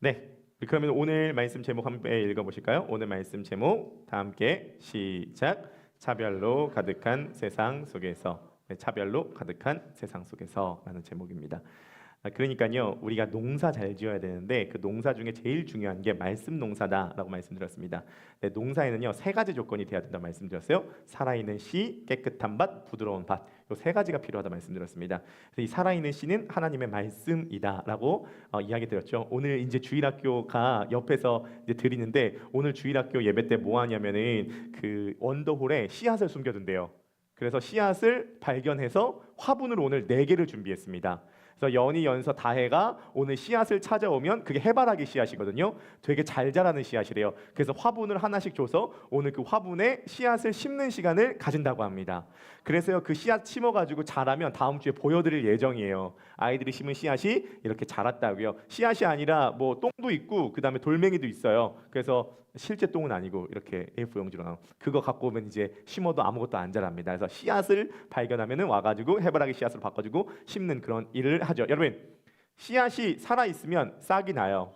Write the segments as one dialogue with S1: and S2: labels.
S1: 네. 그러면 오늘 말씀 제목 함께 읽어보실까요? 오늘 말씀 제목 다 함께 시작. 차별로 가득한 세상 속에서. 네, 차별로 가득한 세상 속에서라는 제목입니다. 그러니까요, 우리가 농사 잘 지어야 되는데 그 농사 중에 제일 중요한 게 말씀 농사다라고 말씀드렸습니다. 네, 농사에는요 세 가지 조건이 돼야 된다 말씀드렸어요. 살아있는 씨, 깨끗한 밭, 부드러운 밭. 이 세 가지가 필요하다 말씀드렸습니다. 그래서 이 살아있는 씨는 하나님의 말씀이다라고 이야기 드렸죠. 오늘 이제 주일학교가 옆에서 이제 드리는데 오늘 주일학교 예배 때 뭐 하냐면은 그 원더홀에 씨앗을 숨겨둔대요. 그래서 씨앗을 발견해서 화분을 오늘 4개를 준비했습니다. 그래서 연희, 연서, 다해가 오늘 씨앗을 찾아오면 그게 해바라기 씨앗이거든요. 되게 잘 자라는 씨앗이래요. 그래서 화분을 하나씩 줘서 오늘 그 화분에 씨앗을 심는 시간을 가진다고 합니다. 그래서요 그 씨앗 심어가지고 자라면 다음 주에 보여드릴 예정이에요. 아이들이 심은 씨앗이 이렇게 자랐다고요. 씨앗이 아니라 뭐 똥도 있고 그 다음에 돌멩이도 있어요. 그래서 실제 똥은 아니고 이렇게 A4 용지로 나온 그거 갖고 오면 이제 심어도 아무것도 안 자랍니다. 그래서 씨앗을 발견하면은 와가지고 해바라기 씨앗으로 바꿔주고 심는 그런 일을 하죠. 여러분 씨앗이 살아 있으면 싹이 나요.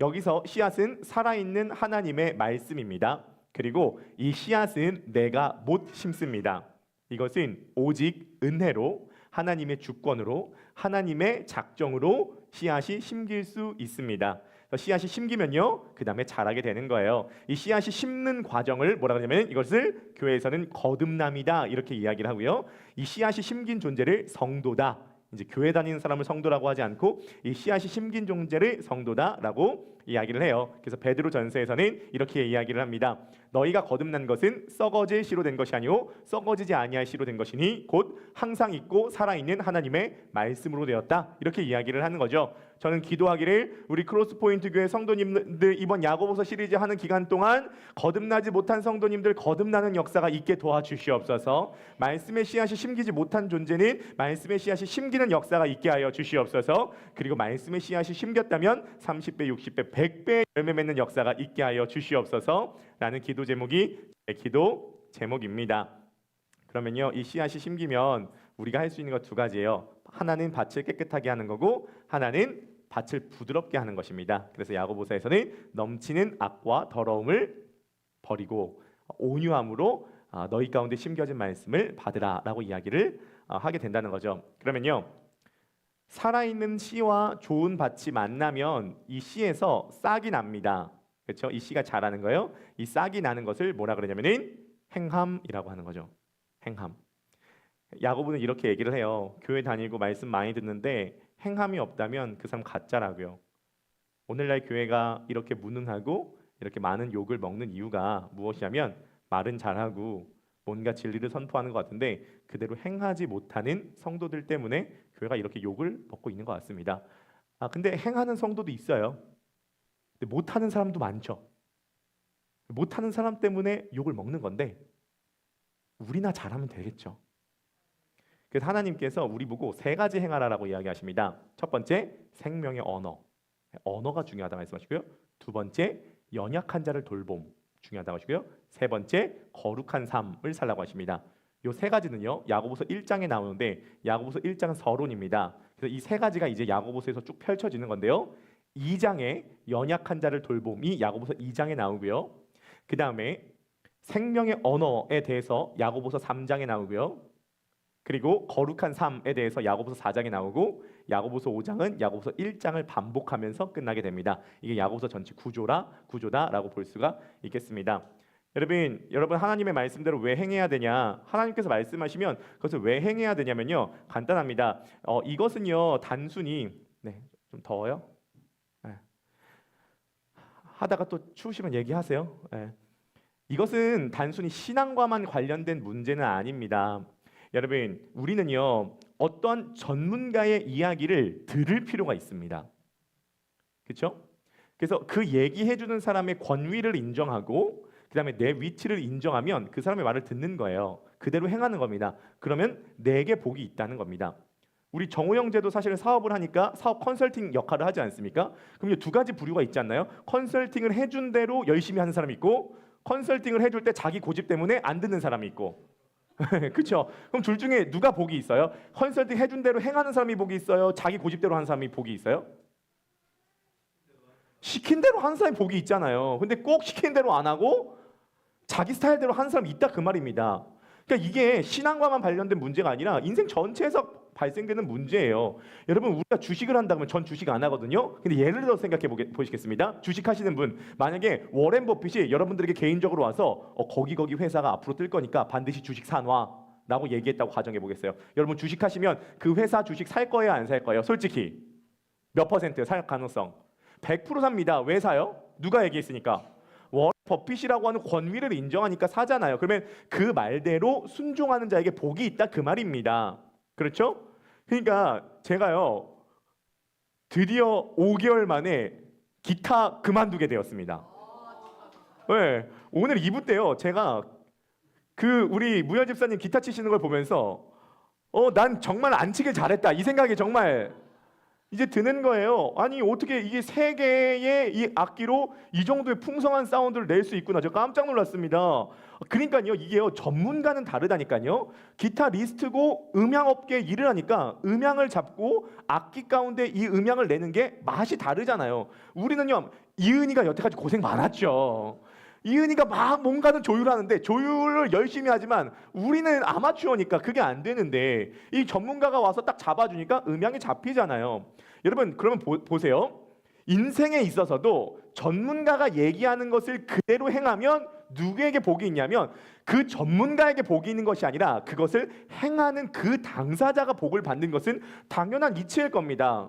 S1: 여기서 씨앗은 살아있는 하나님의 말씀입니다. 그리고 이 씨앗은 내가 못 심습니다. 이것은 오직 은혜로 하나님의 주권으로 하나님의 작정으로 씨앗이 심길 수 있습니다. 씨앗이 심기면요 그 다음에 자라게 되는 거예요. 이 씨앗이 심는 과정을 뭐라 그러냐면 이것을 교회에서는 거듭남이다 이렇게 이야기를 하고요. 이 씨앗이 심긴 존재를 성도다. 이제 교회 다니는 사람을 성도라고 하지 않고 이 씨앗이 심긴 존재를 성도다라고 이야기를 해요. 그래서 베드로 전서에서는 이렇게 이야기를 합니다. 너희가 거듭난 것은 썩어질 씨로 된 것이 아니오 썩어지지 아니할 씨로 된 것이니 곧 항상 있고 살아있는 하나님의 말씀으로 되었다. 이렇게 이야기를 하는 거죠. 저는 기도하기를 우리 크로스포인트 교회 성도님들 이번 야고보서 시리즈 하는 기간 동안 거듭나지 못한 성도님들 거듭나는 역사가 있게 도와주시옵소서. 말씀의 씨앗이 심기지 못한 존재는 말씀의 씨앗이 심기는 역사가 있게 하여 주시옵소서. 그리고 말씀의 씨앗이 심겼다면 30배, 60배, 100배 열매 맺는 역사가 있게 하여 주시옵소서 라는 기도 제목이 제 기도 제목입니다. 그러면요 이 씨앗이 심기면 우리가 할 수 있는 것 두 가지예요. 하나는 밭을 깨끗하게 하는 거고 하나는 밭을 부드럽게 하는 것입니다. 그래서 야고보서에서는 넘치는 악과 더러움을 버리고 온유함으로 너희 가운데 심겨진 말씀을 받으라 라고 이야기를 하게 된다는 거죠. 그러면요 살아있는 씨와 좋은 밭이 만나면 이 씨에서 싹이 납니다. 그렇죠? 이 씨가 자라는 거예요. 이 싹이 나는 것을 뭐라 그러냐면은 행함이라고 하는 거죠. 행함. 야고보는 이렇게 얘기를 해요. 교회 다니고 말씀 많이 듣는데 행함이 없다면 그 사람 가짜라고요. 오늘날 교회가 이렇게 무능하고 이렇게 많은 욕을 먹는 이유가 무엇이냐면 말은 잘하고 뭔가 진리를 선포하는 것 같은데 그대로 행하지 못하는 성도들 때문에 교회가 이렇게 욕을 먹고 있는 것 같습니다. 근데 행하는 성도도 있어요. 근데 못하는 사람도 많죠. 못하는 사람 때문에 욕을 먹는 건데 우리나 잘하면 되겠죠. 그래서 하나님께서 우리 보고 세 가지 행하라라고 이야기하십니다. 첫 번째, 생명의 언어. 언어가 중요하다고 말씀하시고요. 두 번째, 연약한 자를 돌봄. 중요하다고 하시고요. 세 번째, 거룩한 삶을 살라고 하십니다. 이 세 가지는요, 야고보서 1장에 나오는데 야고보서 1장은 서론입니다. 그래서 이 세 가지가 이제 야고보서에서 쭉 펼쳐지는 건데요. 2장에 연약한 자를 돌봄이 야고보서 2장에 나오고요. 그 다음에 생명의 언어에 대해서 야고보서 3장에 나오고요. 그리고 거룩한 삶에 대해서 야고보서 4장에 나오고 야고보서 5장은 야고보서 1장을 반복하면서 끝나게 됩니다. 이게 야고보서 전체 구조다라고 볼 수가 있겠습니다. 여러분 하나님의 말씀대로 왜 행해야 되냐? 하나님께서 말씀하시면 그것을 왜 행해야 되냐면요. 간단합니다. 이것은요 단순히 좀 더워요? 하다가 또 추우시면 얘기하세요. 이것은 단순히 신앙과만 관련된 문제는 아닙니다. 여러분 우리는요 어떤 전문가의 이야기를 들을 필요가 있습니다. 그렇죠? 그래서 그 얘기해주는 사람의 권위를 인정하고 그 다음에 내 위치를 인정하면 그 사람의 말을 듣는 거예요. 그대로 행하는 겁니다. 그러면 내게 복이 있다는 겁니다. 우리 정호 형제도 사실은 사업을 하니까 사업 컨설팅 역할을 하지 않습니까? 그럼 두 가지 부류가 있지 않나요? 컨설팅을 해준 대로 열심히 하는 사람이 있고 컨설팅을 해줄 때 자기 고집 때문에 안 듣는 사람이 있고 그렇죠? 그럼 둘 중에 누가 복이 있어요? 컨설팅 해준 대로 행하는 사람이 복이 있어요? 자기 고집대로 하는 사람이 복이 있어요? 시킨 대로 하는 사람이 복이 있잖아요. 근데 꼭 시킨 대로 안 하고 자기 스타일대로 하는 사람이 있다 그 말입니다. 그러니까 이게 신앙과만 관련된 문제가 아니라 인생 전체에서 발생되는 문제예요. 여러분 우리가 주식을 한다 그러면 전 주식 안 하거든요. 근데 예를 들어 생각해 보시겠습니다. 주식 하시는 분 만약에 워렌 버핏이 여러분들에게 개인적으로 와서 거기 회사가 앞으로 뜰 거니까 반드시 주식 사놔 라고 얘기했다고 가정해 보겠어요. 여러분 주식 하시면 그 회사 주식 살 거예요 안 살 거예요? 솔직히 몇 퍼센트 살 가능성? 100% 삽니다. 왜 사요? 누가 얘기했으니까? 워렌 버핏이라고 하는 권위를 인정하니까 사잖아요. 그러면 그 말대로 순종하는 자에게 복이 있다 그 말입니다. 그렇죠? 그러니까 제가요 드디어 5개월 만에 기타 그만두게 되었습니다. 네, 오늘 2부 때요 제가 그 우리 무현 집사님 기타 치시는 걸 보면서 난 정말 안 치길 잘했다 이 생각이 정말 이제 드는 거예요. 아니 어떻게 이게 세 개의 이 악기로 이 정도의 풍성한 사운드를 낼 수 있구나. 저 깜짝 놀랐습니다. 그러니까요 이게요 전문가는 다르다니까요. 기타리스트고 음향업계 일을 하니까 음향을 잡고 악기 가운데 이 음향을 내는 게 맛이 다르잖아요. 우리는요 이은이가 여태까지 고생 많았죠. 이은이가 막 뭔가는 조율하는데 조율을 열심히 하지만 우리는 아마추어니까 그게 안 되는데 이 전문가가 와서 딱 잡아주니까 음향이 잡히잖아요. 여러분 그러면 보세요. 인생에 있어서도 전문가가 얘기하는 것을 그대로 행하면 누구에게 복이 있냐면 그 전문가에게 복이 있는 것이 아니라 그것을 행하는 그 당사자가 복을 받는 것은 당연한 이치일 겁니다.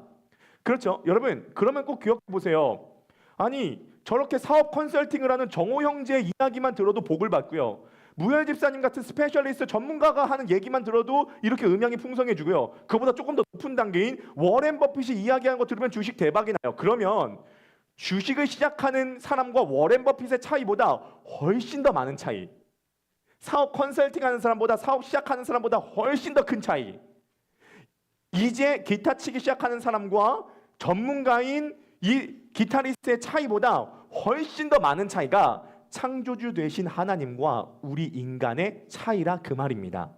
S1: 그렇죠? 여러분 그러면 꼭 기억해 보세요. 아니 저렇게 사업 컨설팅을 하는 정호 형제의 이야기만 들어도 복을 받고요. 무열 집사님 같은 스페셜리스트 전문가가 하는 얘기만 들어도 이렇게 음향이 풍성해지고요. 그보다 조금 더 높은 단계인 워렌 버핏이 이야기하는 거 들으면 주식 대박이 나요. 그러면 주식을 시작하는 사람과 워렌 버핏의 차이보다 훨씬 더 많은 차이. 사업 컨설팅하는 사람보다 사업 시작하는 사람보다 훨씬 더 큰 차이. 이제 기타 치기 시작하는 사람과 전문가인 이 기타리스트의 차이보다 훨씬 더 많은 차이가 창조주 되신 하나님과 우리 인간의 차이라 그 말입니다.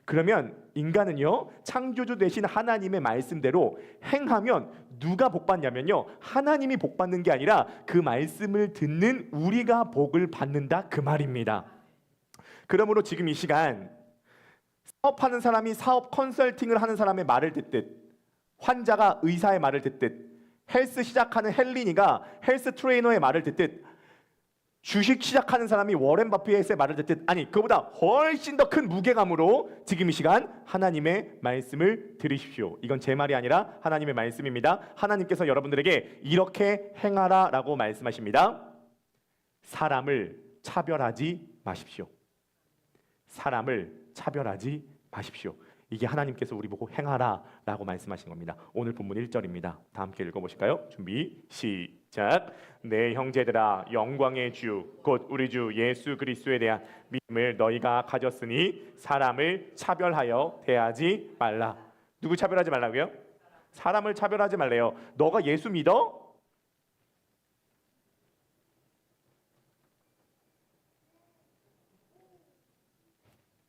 S1: 그러면 인간은요 창조주 되신 하나님의 말씀대로 행하면 누가 복 받냐면요 하나님이 복 받는 게 아니라 그 말씀을 듣는 우리가 복을 받는다 그 말입니다. 그러므로 지금 이 시간 사업하는 사람이 사업 컨설팅을 하는 사람의 말을 듣듯 환자가 의사의 말을 듣듯 헬스 시작하는 헬린이가 헬스 트레이너의 말을 듣듯 주식 시작하는 사람이 워렌 버핏의 말을 듣듯 아니 그보다 훨씬 더 큰 무게감으로 지금 이 시간 하나님의 말씀을 들으십시오. 이건 제 말이 아니라 하나님의 말씀입니다. 하나님께서 여러분들에게 이렇게 행하라 라고 말씀하십니다. 사람을 차별하지 마십시오. 사람을 차별하지 마십시오. 이게 하나님께서 우리 보고 행하라 라고 말씀하신 겁니다. 오늘 본문 1절입니다. 다 함께 읽어보실까요? 준비 시작. 내 형제들아 영광의 주 곧 우리 주 예수 그리스도에 대한 믿음을 너희가 가졌으니 사람을 차별하여 대하지 말라. 누구 차별하지 말라고요? 사람을 차별하지 말래요. 너가 예수 믿어?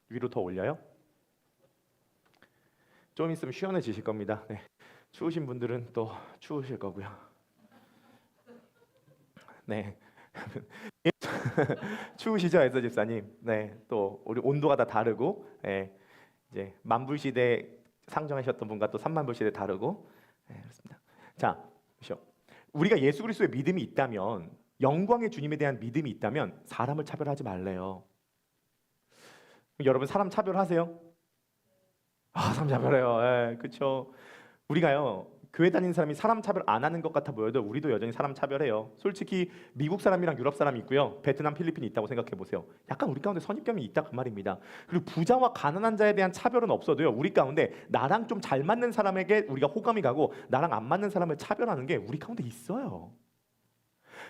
S1: 위로 더 올려요? 좀 있으면 시원해지실 겁니다. 네. 추우신 분들은 또 추우실 거고요. 네. 추우시죠, 에서 집사님? 네. 또 우리 온도가 다 다르고, 네. 이제 만불 시대 상정하셨던 분과 또 3만불 시대 다르고, 네, 그렇습니다. 자, 보시오. 우리가 예수 그리스도의 믿음이 있다면, 영광의 주님에 대한 믿음이 있다면 사람을 차별하지 말래요. 여러분 사람 차별하세요? 사람 차별해요. 예, 그렇죠. 우리가요 교회 다니는 사람이 사람 차별 안 하는 것 같아 보여도 우리도 여전히 사람 차별해요. 솔직히 미국 사람이랑 유럽 사람이 있고요. 베트남, 필리핀이 있다고 생각해 보세요. 약간 우리 가운데 선입견이 있다 그 말입니다. 그리고 부자와 가난한 자에 대한 차별은 없어도요. 우리 가운데 나랑 좀 잘 맞는 사람에게 우리가 호감이 가고 나랑 안 맞는 사람을 차별하는 게 우리 가운데 있어요.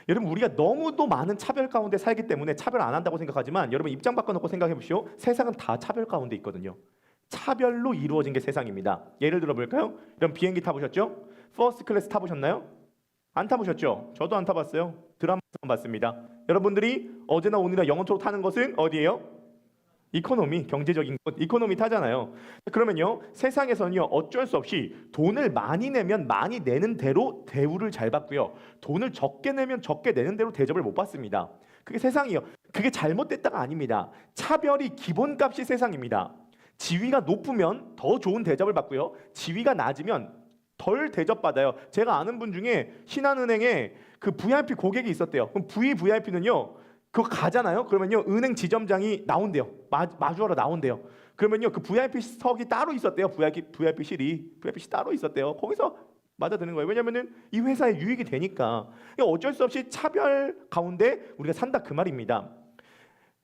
S1: 여러분 우리가 너무도 많은 차별 가운데 살기 때문에 차별 안 한다고 생각하지만 여러분 입장 바꿔놓고 생각해 보시오. 세상은 다 차별 가운데 있거든요. 차별로 이루어진 게 세상입니다. 예를 들어 볼까요? 여러분 비행기 타보셨죠? 퍼스트 클래스 타보셨나요? 안 타보셨죠? 저도 안 타봤어요. 드라마만 봤습니다. 여러분들이 어제나 오늘이나 영원토록 타는 것은 어디예요? 이코노미, 경제적인 것, 이코노미 타잖아요. 그러면요, 세상에서는요, 어쩔 수 없이 돈을 많이 내면 많이 내는 대로 대우를 잘 받고요, 돈을 적게 내면 적게 내는 대로 대접을 못 받습니다. 그게 세상이요. 그게 잘못됐다가 아닙니다. 차별이 기본값이 세상입니다. 지위가 높으면 더 좋은 대접을 받고요, 지위가 낮으면 덜 대접받아요. 제가 아는 분 중에 신한은행에 그 VIP 고객이 있었대요. 그럼 VVIP는요, 그거 가잖아요. 그러면요, 은행 지점장이 나온대요. 마주하러 나온대요. 그러면요, 그 VIP석이 따로 있었대요. VIP실이 따로 있었대요. 거기서 맞아드는 거예요. 왜냐면은 이 회사에 유익이 되니까. 어쩔 수 없이 차별 가운데 우리가 산다, 그 말입니다.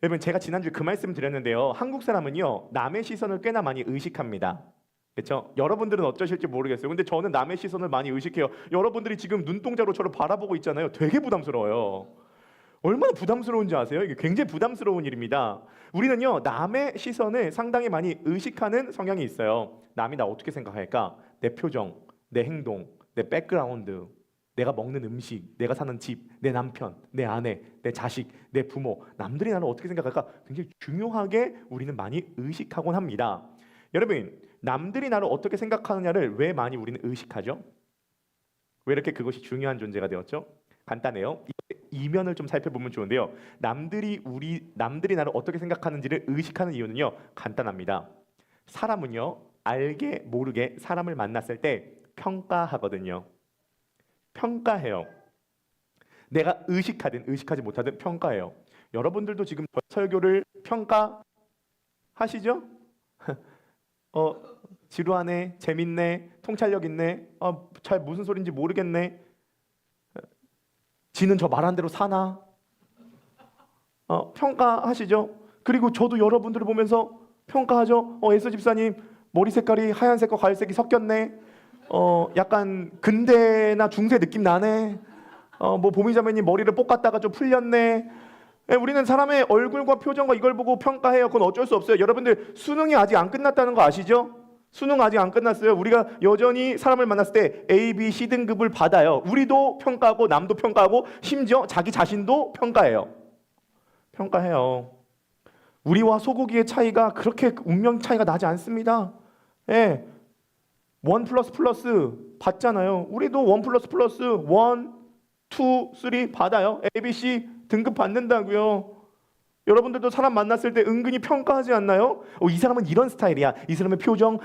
S1: 여러분, 제가 지난주에 그 말씀 드렸는데요, 한국 사람은요, 남의 시선을 꽤나 많이 의식합니다. 그렇죠? 여러분들은 어떠실지 모르겠어요. 근데 저는 남의 시선을 많이 의식해요. 여러분들이 지금 눈동자로 저를 바라보고 있잖아요. 되게 부담스러워요. 얼마나 부담스러운지 아세요? 이게 굉장히 부담스러운 일입니다. 우리는요, 남의 시선을 상당히 많이 의식하는 성향이 있어요. 남이 나 어떻게 생각할까? 내 표정, 내 행동, 내 백그라운드, 내가 먹는 음식, 내가 사는 집, 내 남편, 내 아내, 내 자식, 내 부모, 남들이 나를 어떻게 생각할까? 굉장히 중요하게 우리는 많이 의식하곤 합니다. 여러분, 남들이 나를 어떻게 생각하느냐를 왜 많이 우리는 의식하죠? 왜 이렇게 그것이 중요한 존재가 되었죠? 간단해요. 이면을 좀 살펴보면 좋은데요, 남들이 나를 어떻게 생각하는지를 의식하는 이유는요, 간단합니다. 사람은요, 알게 모르게 사람을 만났을 때 평가하거든요. 평가해요. 내가 의식하든 의식하지 못하든 평가해요. 여러분들도 지금 설교를 평가하시죠? 지루하네, 재밌네, 통찰력 있네, 잘 무슨 소린지 모르겠네, 지는 저 말한 대로 사나? 평가하시죠? 그리고 저도 여러분들을 보면서 평가하죠. 에스 집사님 머리 색깔이 하얀색과 갈색이 섞였네. 약간 근대나 중세 느낌 나네. 뭐 보미자매님 머리를 볶았다가 좀 풀렸네. 우리는 사람의 얼굴과 표정과 이걸 보고 평가해요. 그건 어쩔 수 없어요. 여러분들 수능이 아직 안 끝났다는 거 아시죠? 수능 아직 안 끝났어요. 우리가 여전히 사람을 만났을 때 A, B, C 등급을 받아요. 우리도 평가하고 남도 평가하고 심지어 자기 자신도 평가해요. 평가해요. 우리와 소고기의 차이가 그렇게 운명 차이가 나지 않습니다. 예, 1 플러스 플러스 받잖아요. 우리도 1 플러스 플러스 1, 2, 3 받아요. A, B, C 등급 받는다고요. 여러분들도 사람 만났을 때 은근히 평가하지 않나요? 이 사람은 이런 스타일이야. 이 사람의 표정,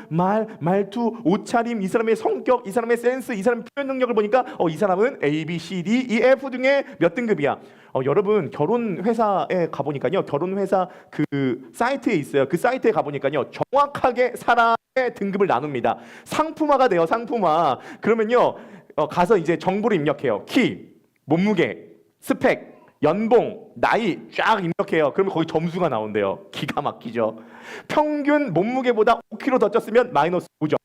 S1: 말투, 옷차림, 이 사람의 성격, 이 사람의 센스, 이 사람의 표현 능력을 보니까 이 사람은 A, B, C, D, E, F 중에 몇 등급이야. 여러분, 결혼 회사에 가보니까요, 결혼 회사 그 사이트에 있어요. 그 사이트에 가보니까요, 정확하게 사람의 등급을 나눕니다. 상품화가 돼요. 상품화. 그러면요, 가서 이제 정보를 입력해요. 키, 몸무게, 스펙, 연봉, 나이 쫙 입력해요. 그러면 거기 점수가 나온대요. 기가 막히죠. 평균 몸무게보다 5kg 더 쪘으면 마이너스 5점.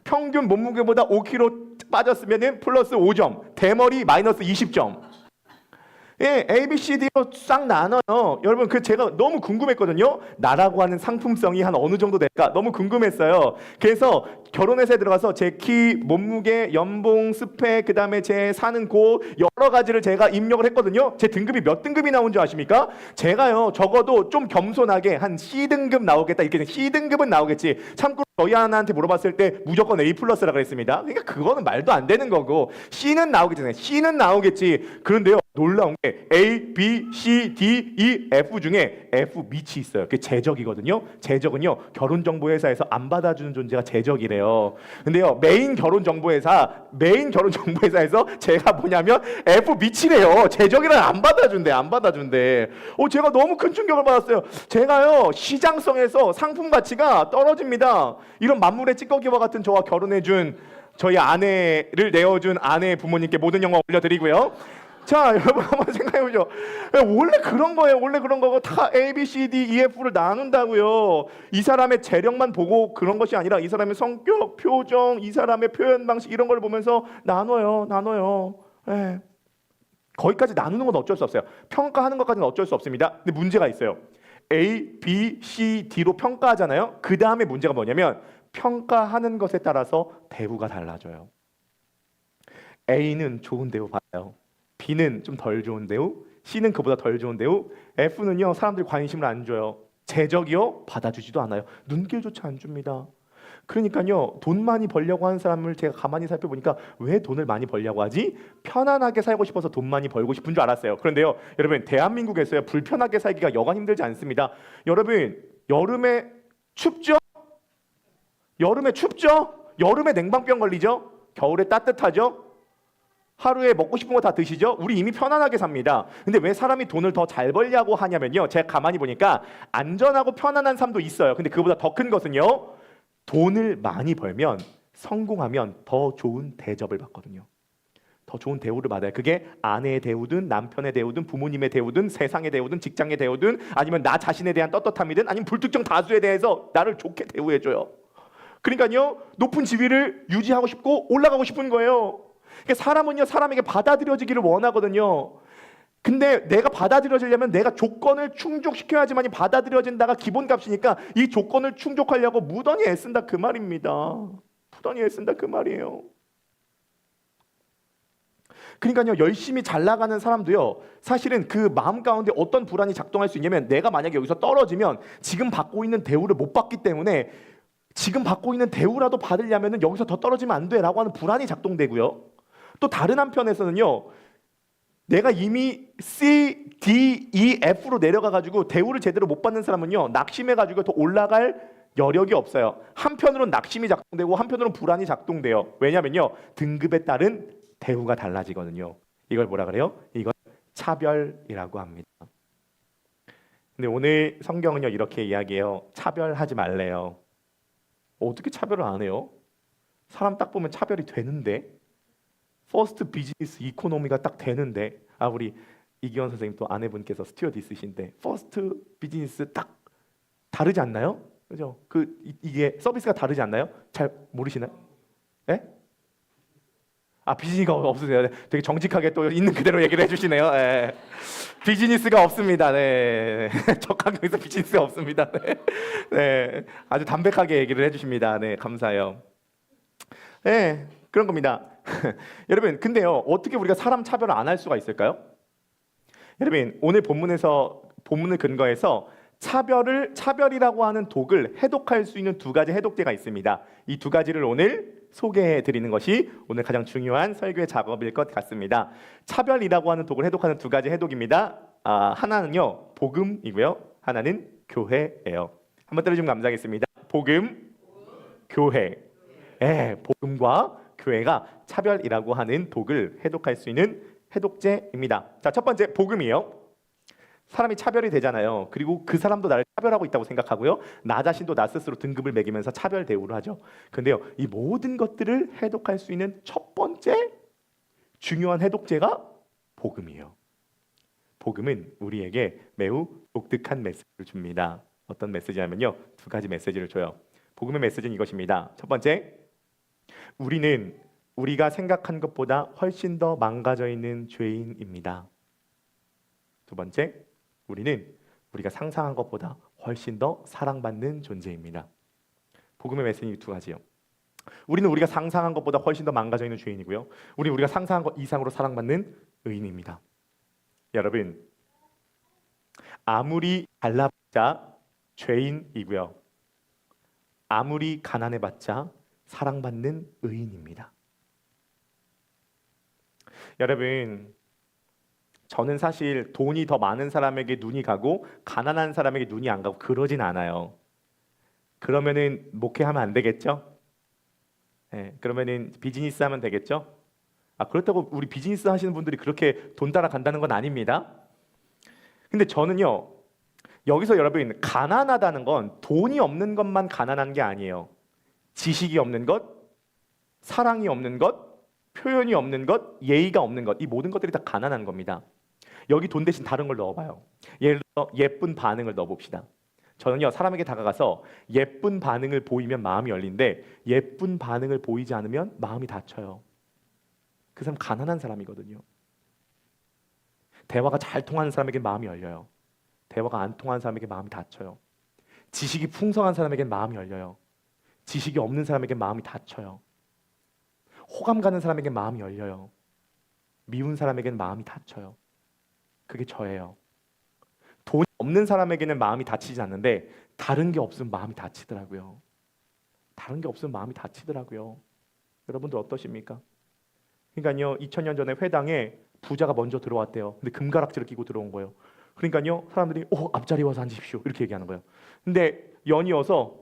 S1: 평균 몸무게보다 5kg 빠졌으면 플러스 5점. 대머리 마이너스 20점. 예, A, B, C, D로 싹 나눠요. 여러분, 그 제가 너무 궁금했거든요. 나라고 하는 상품성이 한 어느 정도 될까 너무 궁금했어요. 그래서 결혼회사에 들어가서 제 키, 몸무게, 연봉, 스펙, 그 다음에 제 사는 곳 여러 가지를 제가 입력을 했거든요. 제 등급이 몇 등급이 나온 줄 아십니까? 제가요, 적어도 좀 겸손하게 한 C등급 나오겠다 이렇게, C등급은 나오겠지. 참고로 저희 하나한테 물어봤을 때 무조건 A 플러스라 그랬습니다. 그러니까 그거는 말도 안 되는 거고, C는 나오겠잖아요. C는 나오겠지. 그런데요, 놀라운 게 A, B, C, D, E, F 중에 F 밑이 있어요. 그게 제적이거든요. 제적은요, 결혼정보회사에서 안 받아주는 존재가 제적이래요. 근데요, 메인 결혼정보회사에서 제가 뭐냐면 F 밑이래요. 제적이랑 안 받아준대. 제가 너무 큰 충격을 받았어요. 제가요, 시장성에서 상품 가치가 떨어집니다. 이런 만물의 찌꺼기와 같은 저와 결혼해준 저희 아내를 내어준 아내 부모님께 모든 영광 올려드리고요. 자, 여러분 한번 생각해보죠. 원래 그런 거예요. 원래 그런 거고, 다 A, B, C, D, E, F를 나눈다고요. 이 사람의 재력만 보고 그런 것이 아니라 이 사람의 성격, 표정, 이 사람의 표현 방식 이런 걸 보면서 나눠요. 예. 거기까지 나누는 건 어쩔 수 없어요. 평가하는 것까지는 어쩔 수 없습니다. 근데 문제가 있어요. A, B, C, D로 평가하잖아요. 그 다음에 문제가 뭐냐면 평가하는 것에 따라서 대우가 달라져요. A는 좋은 대우 받아요. B는 좀 덜 좋은 대우, C는 그보다 덜 좋은 대우, F는요, 사람들이 관심을 안 줘요. 제적이요 받아주지도 않아요. 눈길조차 안 줍니다. 그러니까요, 돈 많이 벌려고 하는 사람을 제가 가만히 살펴보니까 왜 돈을 많이 벌려고 하지? 편안하게 살고 싶어서 돈 많이 벌고 싶은 줄 알았어요. 그런데요, 여러분, 대한민국에서요 불편하게 살기가 여간 힘들지 않습니다. 여러분, 여름에 춥죠? 여름에 춥죠? 여름에 냉방병 걸리죠? 겨울에 따뜻하죠? 하루에 먹고 싶은 거 다 드시죠? 우리 이미 편안하게 삽니다. 근데 왜 사람이 돈을 더 잘 벌려고 하냐면요, 제가 가만히 보니까 안전하고 편안한 삶도 있어요. 근데 그보다 더 큰 것은요, 돈을 많이 벌면, 성공하면 더 좋은 대접을 받거든요. 더 좋은 대우를 받아요. 그게 아내의 대우든 남편의 대우든 부모님의 대우든 세상의 대우든 직장의 대우든 아니면 나 자신에 대한 떳떳함이든 아니면 불특정 다수에 대해서 나를 좋게 대우해줘요. 그러니까요, 높은 지위를 유지하고 싶고 올라가고 싶은 거예요. 그러니까 사람은요, 사람에게 받아들여지기를 원하거든요. 근데 내가 받아들여지려면 내가 조건을 충족시켜야지만이 받아들여진다가 기본값이니까 이 조건을 충족하려고 무던히 애쓴다 그 말입니다. 무던히 애쓴다 그 말이에요. 그러니까요, 열심히 잘 나가는 사람도요, 사실은 그 마음 가운데 어떤 불안이 작동할 수 있냐면, 내가 만약에 여기서 떨어지면 지금 받고 있는 대우를 못 받기 때문에 지금 받고 있는 대우라도 받으려면 여기서 더 떨어지면 안 돼라고 하는 불안이 작동되고요. 또 다른 한편에서는요, 내가 이미 C, D, E, F로 내려가가지고 대우를 제대로 못 받는 사람은요, 낙심해가지고 더 올라갈 여력이 없어요. 한편으로는 낙심이 작동되고 한편으로는 불안이 작동돼요. 왜냐면요, 등급에 따른 대우가 달라지거든요. 이걸 뭐라 그래요? 이걸 차별이라고 합니다. 근데 오늘 성경은요, 이렇게 이야기해요. 차별하지 말래요. 어떻게 차별을 안 해요? 사람 딱 보면 차별이 되는데, 퍼스트 비즈니스 이코노미가 딱 되는데, 우리 이기원 선생님 또 아내분께서 스튜어디스신데 퍼스트 비즈니스 딱 다르지 않나요? 그죠? 이게 서비스가 다르지 않나요? 잘 모르시나요? 예? 비즈니스가 없으세요. 네. 되게 정직하게 또 있는 그대로 얘기를 해주시네요. 네. 비즈니스가 없습니다. 네. 적합에서 비즈니스가 없습니다. 네. 네. 아주 담백하게 얘기를 해주십니다. 네, 감사해요. 네, 그런 겁니다. 여러분, 근데요, 어떻게 우리가 사람 차별을 안 할 수가 있을까요? 여러분, 오늘 본문을 근거해서 차별이라고 하는 독을 해독할 수 있는 두 가지 해독제가 있습니다. 이 두 가지를 오늘 소개해 드리는 것이 오늘 가장 중요한 설교의 작업일 것 같습니다. 차별이라고 하는 독을 해독하는 두 가지 해독입니다. 하나는요, 복음이고요. 하나는 교회예요. 한번 들어주면 감사하겠습니다. 복음, 교회. 복음과 교회가 차별이라고 하는 독을 해독할 수 있는 해독제입니다. 자, 첫 번째 복음이에요. 사람이 차별이 되잖아요. 그리고 그 사람도 나를 차별하고 있다고 생각하고요. 나 자신도 나 스스로 등급을 매기면서 차별 대우를 하죠. 근데요, 이 모든 것들을 해독할 수 있는 첫 번째 중요한 해독제가 복음이에요. 복음은 우리에게 매우 독특한 메시지를 줍니다. 어떤 메시지냐면요, 두 가지 메시지를 줘요. 복음의 메시지는 이것입니다. 첫 번째, 우리는 우리가 생각한 것보다 훨씬 더 망가져 있는 죄인입니다. 두 번째, 우리는 우리가 상상한 것보다 훨씬 더 사랑받는 존재입니다. 복음의 메시지 두 가지요. 우리는 우리가 상상한 것보다 훨씬 더 망가져 있는 죄인이고요. 우리는 우리가 상상한 것 이상으로 사랑받는 의인입니다. 여러분, 아무리 잘나봤자 죄인이고요. 아무리 가난해봤자 사랑받는 의인입니다. 여러분, 저는 사실 돈이 더 많은 사람에게 눈이 가고 가난한 사람에게 눈이 안 가고 그러진 않아요. 그러면은 목회하면 안 되겠죠? 네, 그러면은 비즈니스 하면 되겠죠? 그렇다고 우리 비즈니스 하시는 분들이 그렇게 돈 따라간다는 건 아닙니다. 근데 저는요, 여기서 여러분, 가난하다는 건 돈이 없는 것만 가난한 게 아니에요. 지식이 없는 것, 사랑이 없는 것, 표현이 없는 것, 예의가 없는 것, 이 모든 것들이 다 가난한 겁니다. 여기 돈 대신 다른 걸 넣어봐요. 예를 들어 예쁜 반응을 넣어봅시다. 저는요, 사람에게 다가가서 예쁜 반응을 보이면 마음이 열린데 예쁜 반응을 보이지 않으면 마음이 닫혀요. 그 사람 가난한 사람이거든요. 대화가 잘 통하는 사람에게 마음이 열려요. 대화가 안 통하는 사람에게 마음이 닫혀요. 지식이 풍성한 사람에겐 마음이 열려요. 지식이 없는 사람에겐 마음이 닫혀요. 호감 가는 사람에겐 마음이 열려요. 미운 사람에겐 마음이 닫혀요. 그게 저예요. 돈이 없는 사람에게는 마음이 다치지 않는데 다른 게 없으면 마음이 다치더라고요. 다른 게 없으면 마음이 다치더라고요. 여러분들 어떠십니까? 그러니까요, 2000년 전에 회당에 부자가 먼저 들어왔대요. 근데 금가락지를 끼고 들어온 거예요. 그러니까요, 사람들이 앞자리 와서 앉으십시오 이렇게 얘기하는 거예요. 근데 연이어서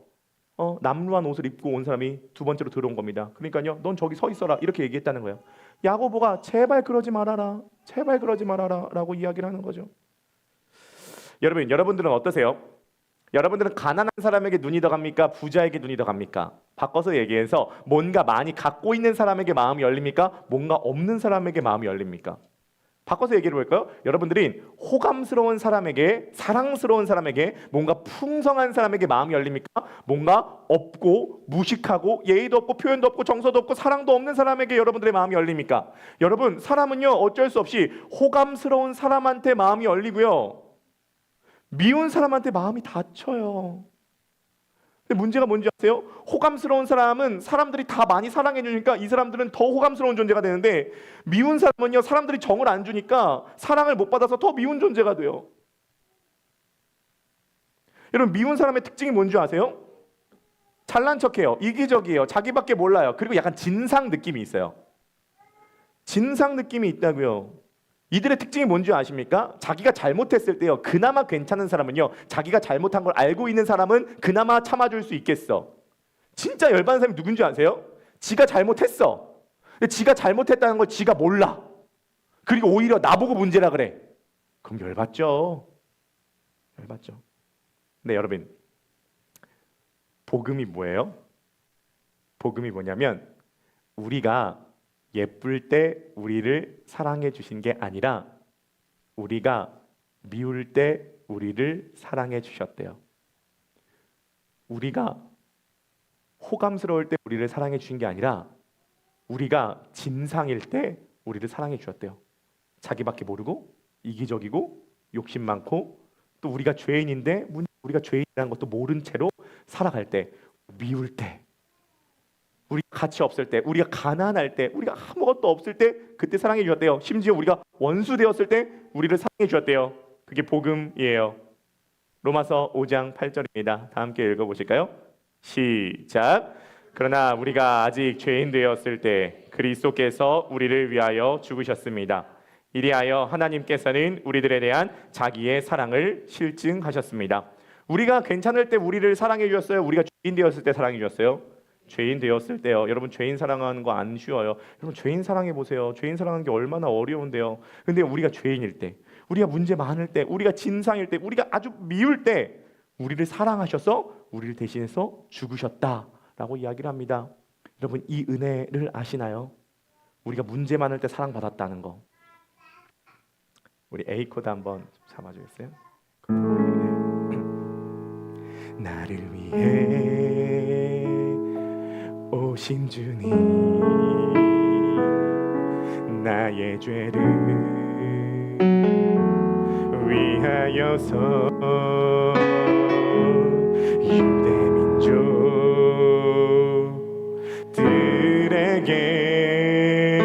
S1: 남루한 옷을 입고 온 사람이 두 번째로 들어온 겁니다. 그러니까요, 넌 저기 서 있어라 이렇게 얘기했다는 거예요. 야고보가 제발 그러지 말아라, 제발 그러지 말아라 라고 이야기를 하는 거죠. 여러분들은 어떠세요? 여러분들은 가난한 사람에게 눈이 더 갑니까? 부자에게 눈이 더 갑니까? 바꿔서 얘기해서 뭔가 많이 갖고 있는 사람에게 마음이 열립니까? 뭔가 없는 사람에게 마음이 열립니까? 바꿔서 얘기를 볼까요? 여러분들이 호감스러운 사람에게, 사랑스러운 사람에게, 뭔가 풍성한 사람에게 마음이 열립니까? 뭔가 없고 무식하고 예의도 없고 표현도 없고 정서도 없고 사랑도 없는 사람에게 여러분들의 마음이 열립니까? 여러분, 사람은요 어쩔 수 없이 호감스러운 사람한테 마음이 열리고요, 미운 사람한테 마음이 닫혀요. 근데 문제가 뭔지 아세요? 호감스러운 사람은 사람들이 다 많이 사랑해 주니까 이 사람들은 더 호감스러운 존재가 되는데, 미운 사람은요 사람들이 정을 안 주니까 사랑을 못 받아서 더 미운 존재가 돼요. 여러분, 미운 사람의 특징이 뭔지 아세요? 잘난 척해요, 이기적이에요, 자기밖에 몰라요, 그리고 약간 진상 느낌이 있어요. 진상 느낌이 있다고요. 이들의 특징이 뭔지 아십니까? 자기가 잘못했을 때요, 그나마 괜찮은 사람은요, 자기가 잘못한 걸 알고 있는 사람은 그나마 참아줄 수 있겠어. 진짜 열받는 사람이 누군지 아세요? 지가 잘못했어. 근데 지가 잘못했다는 걸 지가 몰라. 그리고 오히려 나보고 문제라 그래. 그럼 열받죠. 열받죠. 근데 여러분, 복음이 뭐예요? 복음이 뭐냐면, 우리가 예쁠 때 우리를 사랑해 주신 게 아니라 우리가 미울 때 우리를 사랑해 주셨대요. 우리가 호감스러울 때 우리를 사랑해 주신 게 아니라 우리가 진상일 때 우리를 사랑해 주셨대요. 자기밖에 모르고 이기적이고 욕심 많고 또 우리가 죄인인데 우리가 죄인이라는 것도 모른 채로 살아갈 때, 미울 때, 우리가 가치 없을 때, 우리가 가난할 때, 우리가 아무것도 없을 때 그때 사랑해 주셨대요. 심지어 우리가 원수 되었을 때 우리를 사랑해 주셨대요. 그게 복음이에요. 로마서 5장 8절입니다. 다 함께 읽어보실까요? 시작. 그러나 우리가 아직 죄인 되었을 때 그리스도께서 우리를 위하여 죽으셨습니다. 이리하여 하나님께서는 우리들에 대한 자기의 사랑을 실증하셨습니다. 우리가 괜찮을 때 우리를 사랑해 주셨어요? 우리가 죄인 되었을 때 사랑해 주셨어요? 죄인 되었을 때요. 여러분, 죄인 사랑하는 거 안 쉬워요. 여러분, 죄인 사랑해 보세요. 죄인 사랑하는 게 얼마나 어려운데요. 근데 우리가 죄인일 때, 우리가 문제 많을 때, 우리가 진상일 때, 우리가 아주 미울 때 우리를 사랑하셔서 우리를 대신해서 죽으셨다라고 이야기를 합니다. 여러분, 이 은혜를 아시나요? 우리가 문제 많을 때 사랑받았다는 거. 우리 A 코드 한번 잡아주겠어요? 나를 위해 오신 주님, 나의 죄를 위하여서 유대 민족들에게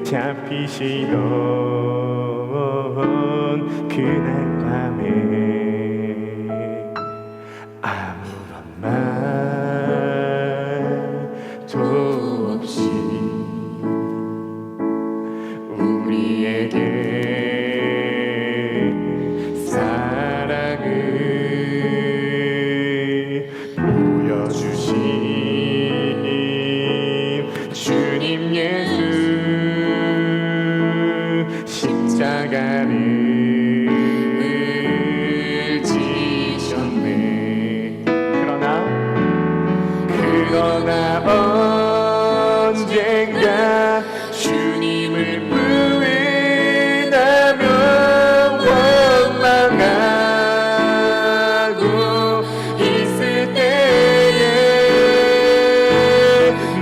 S1: 잡히시던 그날 밤에 아무런 말도 없이 우리에게 사랑을 보여주신 주님 예수, 십자가를 지셨네. 그러나 언젠가 주님을 부인하며 원망하고 있을 때에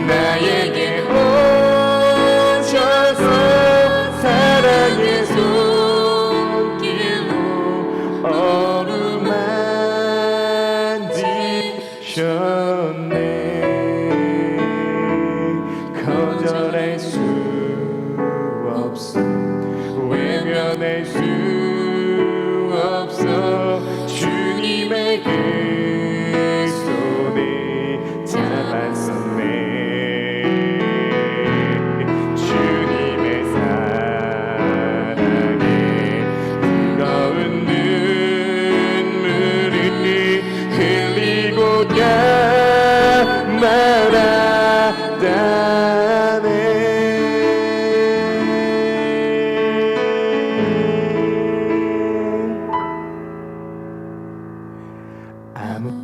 S1: 나에게 오셔서 사랑의 손길로 어루만지셨네. 거절할 수 없어, 외면할 수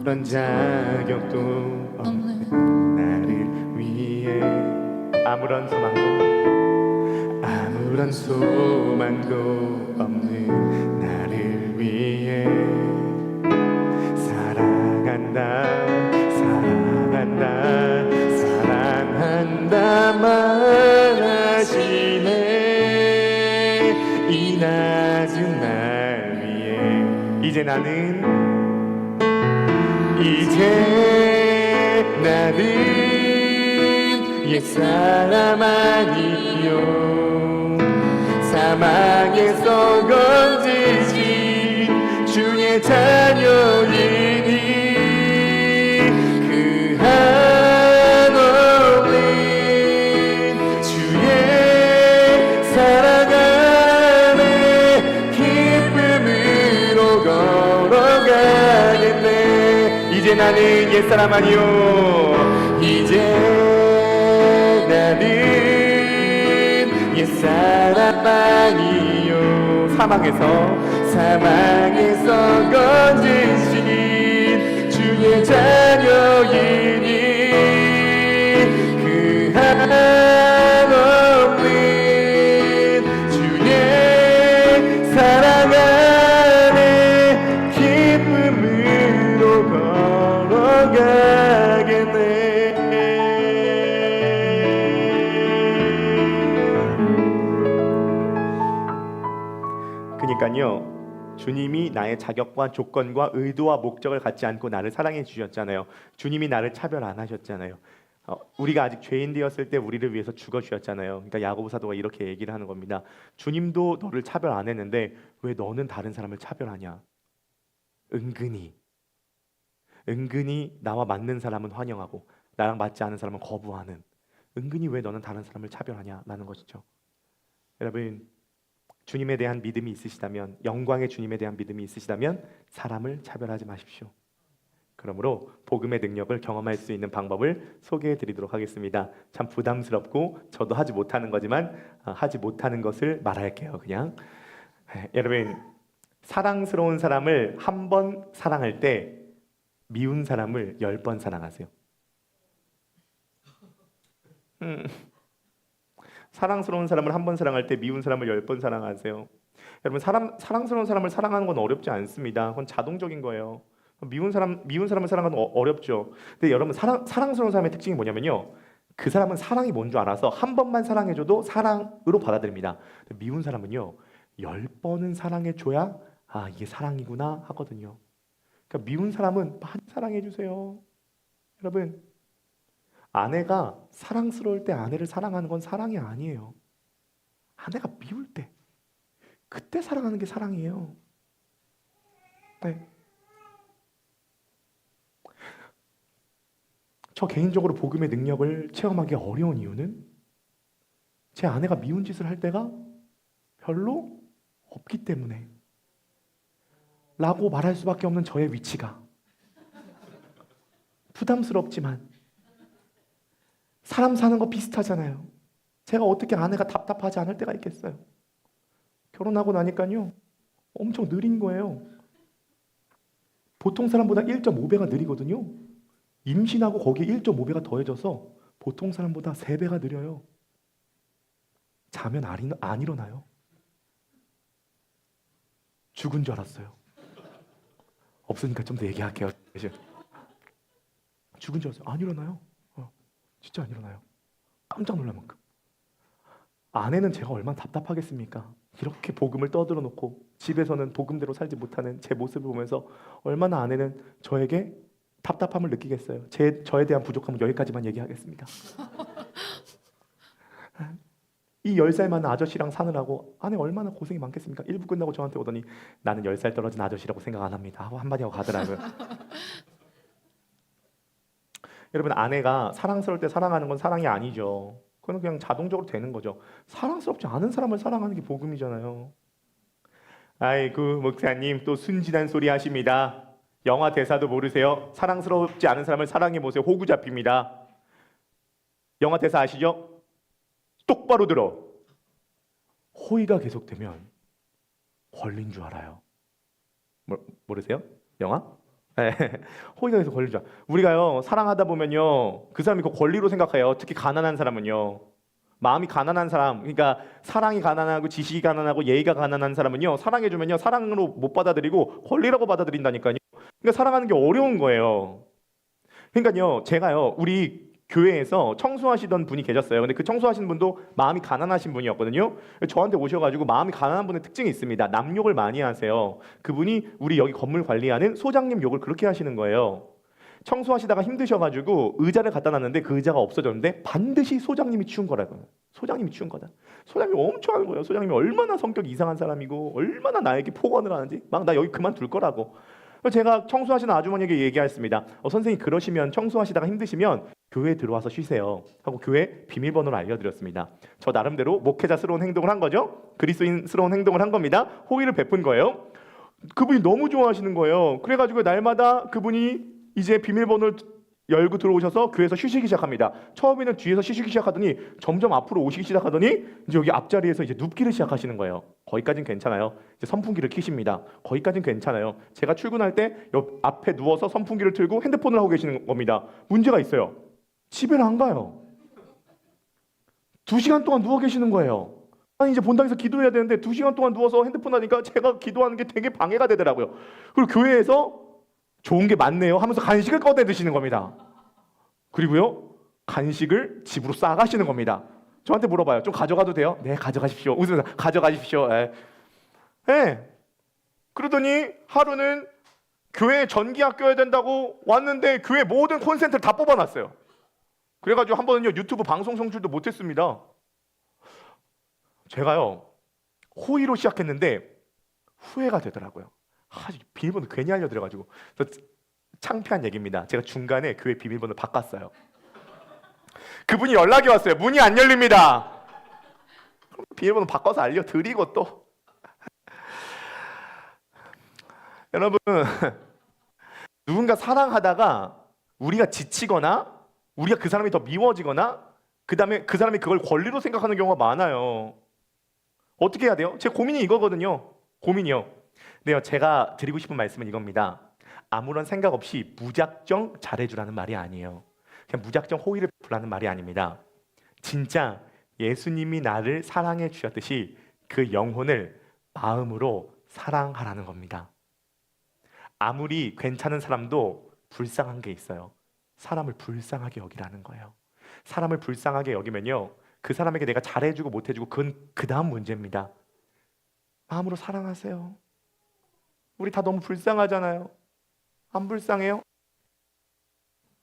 S1: 아무런 자격도 없는 나를 위해 아무런 소망도 없는 나를 위해 사랑한다 말하시네. 이 낮은 날 위해 이제 나는 옛사람 아니요 사망에서 건지신 주의 자녀이니 그 한없는 주의 사랑 안에 기쁨으로 걸어가겠네. 이제 나는 옛사람 아니요 이제 나는 옛사람 아니요 사망에서 건지신 주의 자녀이니 그 한없는 주의 사랑 안에 기쁨으로 걸어가겠네. 그러니까요, 주님이 나의 자격과 조건과 의도와 목적을 갖지 않고 나를 사랑해 주셨잖아요. 주님이 나를 차별 안 하셨잖아요. 우리가 아직 죄인 되었을 때 우리를 위해서 죽어 주셨잖아요. 그러니까 야고보 사도가 이렇게 얘기를 하는 겁니다. 주님도 너를 차별 안 했는데 왜 너는 다른 사람을 차별하냐? 은근히 나와 맞는 사람은 환영하고 나랑 맞지 않은 사람은 거부하는, 은근히 왜 너는 다른 사람을 차별하냐라는 것이죠. 여러분, 주님에 대한 믿음이 있으시다면, 영광의 주님에 대한 믿음이 있으시다면 사람을 차별하지 마십시오. 그러므로 복음의 능력을 경험할 수 있는 방법을 소개해 드리도록 하겠습니다. 참 부담스럽고 저도 하지 못하는 거지만 하지 못하는 것을 말할게요. 그냥 여러분, 사랑스러운 사람을 한 번 사랑할 때 미운 사람을 10번 사랑하세요. 사랑스러운 사람을 한 번 사랑할 때 미운 사람을 10번 사랑하세요. 여러분, 사랑스러운 사람을 사랑하는 건 어렵지 않습니다. 그건 자동적인 거예요. 미운 사람을 사랑하는 건 어렵죠. 근데 여러분, 사랑스러운 사람의 특징이 뭐냐면요, 그 사람은 사랑이 뭔 줄 알아서 한 번만 사랑해줘도 사랑으로 받아들입니다. 근데 미운 사람은요, 10번은 사랑해줘야 이게 사랑이구나 하거든요. 그러니까 미운 사람은 많이 사랑해주세요. 여러분, 아내가 사랑스러울 때 아내를 사랑하는 건 사랑이 아니에요. 아내가 미울 때, 그때 사랑하는 게 사랑이에요. 네. 저 개인적으로 복음의 능력을 체험하기 어려운 이유는 제 아내가 미운 짓을 할 때가 별로 없기 때문에 라고 말할 수밖에 없는 저의 위치가 부담스럽지만 사람 사는 거 비슷하잖아요. 제가 어떻게 아내가 답답하지 않을 때가 있겠어요. 결혼하고 나니까요, 엄청 느린 거예요. 보통 사람보다 1.5배가 느리거든요. 임신하고 거기에 1.5배가 더해져서 보통 사람보다 3배가 느려요. 자면 안 일어나요. 죽은 줄 알았어요. 없으니까 좀 더 얘기할게요. 죽은 줄 알았어요. 안 일어나요. 진짜 안 일어나요. 깜짝 놀랄 만큼. 아내는 제가 얼마나 답답하겠습니까? 이렇게 복음을 떠들어 놓고 집에서는 복음대로 살지 못하는 제 모습을 보면서 얼마나 아내는 저에게 답답함을 느끼겠어요. 저에 대한 부족함은 여기까지만 얘기하겠습니다. 이 10살 많은 아저씨랑 사느라고 아내 얼마나 고생이 많겠습니까? 1부 끝나고 저한테 오더니 나는 10살 떨어진 아저씨라고 생각 안 합니다 하고 한마디 하고 가더라고요. 여러분, 아내가 사랑스러울 때 사랑하는 건 사랑이 아니죠. 그건 그냥 자동적으로 되는 거죠. 사랑스럽지 않은 사람을 사랑하는 게 복음이잖아요. 아이고, 목사님 또 순진한 소리 하십니다. 영화 대사도 모르세요? 사랑스럽지 않은 사람을 사랑해보세요. 호구 잡힙니다. 영화 대사 아시죠? 똑바로 들어. 호의가 계속되면 권리인 줄 알아요. 모르세요? 영화? 네. 호의가 계속 권리죠. 우리가요 사랑하다 보면요 그 사람이 그 권리로 생각해요. 특히 가난한 사람은요. 마음이 가난한 사람, 그러니까 사랑이 가난하고 지식이 가난하고 예의가 가난한 사람은요 사랑해주면요 사랑으로 못 받아들이고 권리라고 받아들인다니까요. 그러니까 사랑하는 게 어려운 거예요. 그러니까요 제가요 우리 교회에서 청소하시던 분이 계셨어요. 근데 그 청소하시는 분도 마음이 가난하신 분이었거든요. 저한테 오셔가지고 마음이 가난한 분의 특징이 있습니다. 남 욕을 많이 하세요. 그분이 우리 여기 건물 관리하는 소장님 욕을 그렇게 하시는 거예요. 청소하시다가 힘드셔가지고 의자를 갖다 놨는데 그 의자가 없어졌는데 반드시 소장님이 치운 거라고요. 소장님이 치운 거다. 소장님이 엄청 하는 거예요. 소장님이 얼마나 성격이 이상한 사람이고 얼마나 나에게 폭언을 하는지 막 나 여기 그만둘 거라고. 제가 청소하시는 아주머니에게 얘기했습니다. 선생님 그러시면 청소하시다가 힘드시면 교회에 들어와서 쉬세요 하고 교회 비밀번호를 알려드렸습니다. 저 나름대로 목회자스러운 행동을 한 거죠. 그리스도인스러운 행동을 한 겁니다. 호의를 베푼 거예요. 그분이 너무 좋아하시는 거예요. 그래가지고 날마다 그분이 이제 비밀번호를 열고 들어오셔서 교회에서 쉬시기 시작합니다. 처음에는 뒤에서 쉬시기 시작하더니 점점 앞으로 오시기 시작하더니 이제 여기 앞자리에서 이제 눕기를 시작하시는 거예요. 거기까지는 괜찮아요. 이제 선풍기를 켜십니다. 거기까지는 괜찮아요. 제가 출근할 때 옆 앞에 누워서 선풍기를 틀고 핸드폰을 하고 계시는 겁니다. 문제가 있어요. 집에는 안 가요. 2시간 동안 누워 계시는 거예요. 아니 이제 본당에서 기도해야 되는데 2시간 동안 누워서 핸드폰 하니까 제가 기도하는 게 되게 방해가 되더라고요. 그리고 교회에서 좋은 게 많네요 하면서 간식을 꺼내 드시는 겁니다. 그리고요 간식을 집으로 싸가시는 겁니다. 저한테 물어봐요. 좀 가져가도 돼요? 네 가져가십시오. 웃으면서 가져가십시오. 네. 그러더니 하루는 교회에 전기약 껴야 된다고 왔는데 교회 모든 콘센트를 다 뽑아놨어요. 그래가지고 한 번은요 유튜브 방송 송출도 못했습니다. 제가요 호의로 시작했는데 후회가 되더라고요. 비밀번호 괜히 알려드려가지고 창피한 얘기입니다. 제가 중간에 교회 비밀번호를 바꿨어요. 그분이 연락이 왔어요. 문이 안 열립니다. 비밀번호 바꿔서 알려드리고 또 여러분 누군가 사랑하다가 우리가 지치거나 우리가 그 사람이 더 미워지거나 그 다음에 그 사람이 그걸 권리로 생각하는 경우가 많아요. 어떻게 해야 돼요? 제 고민이 이거거든요. 고민이요. 네요. 제가 드리고 싶은 말씀은 이겁니다. 아무런 생각 없이 무작정 잘해주라는 말이 아니에요. 그냥 무작정 호의를 베풀라는 말이 아닙니다. 진짜 예수님이 나를 사랑해 주셨듯이 그 영혼을 마음으로 사랑하라는 겁니다. 아무리 괜찮은 사람도 불쌍한 게 있어요. 사람을 불쌍하게 여기라는 거예요. 사람을 불쌍하게 여기면요 그 사람에게 내가 잘해주고 못해주고 그건 그 다음 문제입니다. 마음으로 사랑하세요. 우리 다 너무 불쌍하잖아요. 안 불쌍해요?